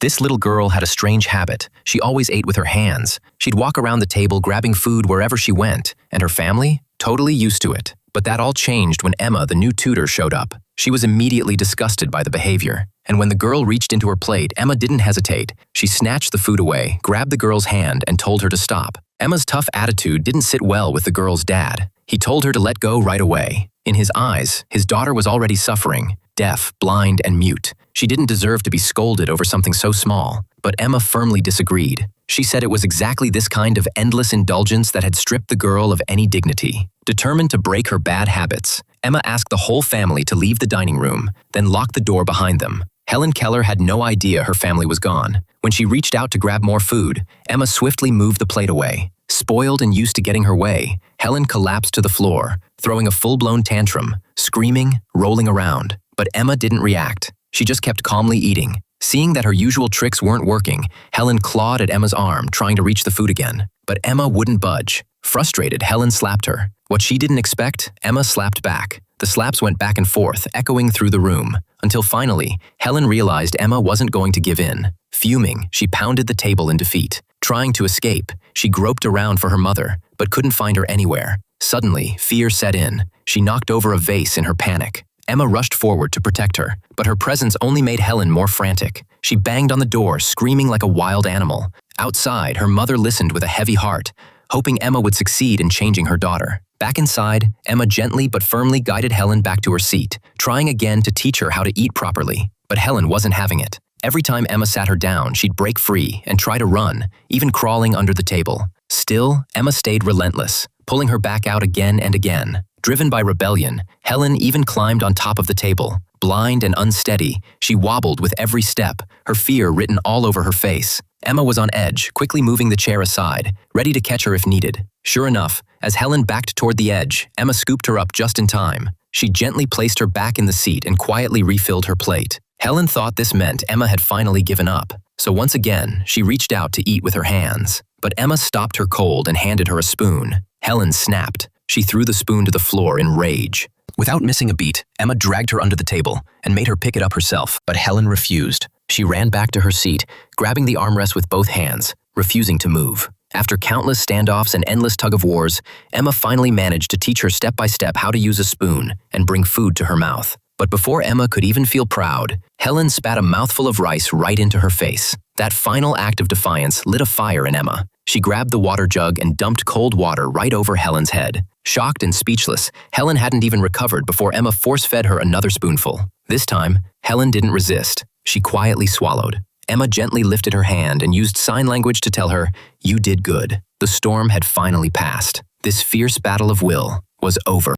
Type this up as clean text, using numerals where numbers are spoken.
This little girl had a strange habit. She always ate with her hands. She'd walk around the table grabbing food wherever she went, and her family? Totally used to it. But that all changed when Emma, the new tutor, showed up. She was immediately disgusted by the behavior. And when the girl reached into her plate, Emma didn't hesitate. She snatched the food away, grabbed the girl's hand, and told her to stop. Emma's tough attitude didn't sit well with the girl's dad. He told her to let go right away. In his eyes, his daughter was already suffering, deaf, blind, and mute. She didn't deserve to be scolded over something so small. But Emma firmly disagreed. She said it was exactly this kind of endless indulgence that had stripped the girl of any dignity. Determined to break her bad habits, Emma asked the whole family to leave the dining room, then locked the door behind them. Helen Keller had no idea her family was gone. When she reached out to grab more food, Emma swiftly moved the plate away. Spoiled and used to getting her way, Helen collapsed to the floor, throwing a full-blown tantrum, screaming, rolling around. But Emma didn't react. She just kept calmly eating. Seeing that her usual tricks weren't working, Helen clawed at Emma's arm, trying to reach the food again. But Emma wouldn't budge. Frustrated, Helen slapped her. What she didn't expect, Emma slapped back. The slaps went back and forth, echoing through the room, until finally, Helen realized Emma wasn't going to give in. Fuming, she pounded the table in defeat. Trying to escape, she groped around for her mother, but couldn't find her anywhere. Suddenly, fear set in. She knocked over a vase in her panic. Emma rushed forward to protect her, but her presence only made Helen more frantic. She banged on the door, screaming like a wild animal. Outside, her mother listened with a heavy heart, hoping Emma would succeed in changing her daughter. Back inside, Emma gently but firmly guided Helen back to her seat, trying again to teach her how to eat properly. But Helen wasn't having it. Every time Emma sat her down, she'd break free and try to run, even crawling under the table. Still, Emma stayed relentless, pulling her back out again and again. Driven by rebellion, Helen even climbed on top of the table. Blind and unsteady, she wobbled with every step, her fear written all over her face. Emma was on edge, quickly moving the chair aside, ready to catch her if needed. Sure enough, as Helen backed toward the edge, Emma scooped her up just in time. She gently placed her back in the seat and quietly refilled her plate. Helen thought this meant Emma had finally given up. So once again, she reached out to eat with her hands. But Emma stopped her cold and handed her a spoon. Helen snapped. She threw the spoon to the floor in rage. Without missing a beat, Emma dragged her under the table and made her pick it up herself, but Helen refused. She ran back to her seat, grabbing the armrest with both hands, refusing to move. After countless standoffs and endless tug-of-wars, Emma finally managed to teach her step-by-step how to use a spoon and bring food to her mouth. But before Emma could even feel proud, Helen spat a mouthful of rice right into her face. That final act of defiance lit a fire in Emma. She grabbed the water jug and dumped cold water right over Helen's head. Shocked and speechless, Helen hadn't even recovered before Emma force-fed her another spoonful. This time, Helen didn't resist. She quietly swallowed. Emma gently lifted her hand and used sign language to tell her, "You did good." The storm had finally passed. This fierce battle of will was over.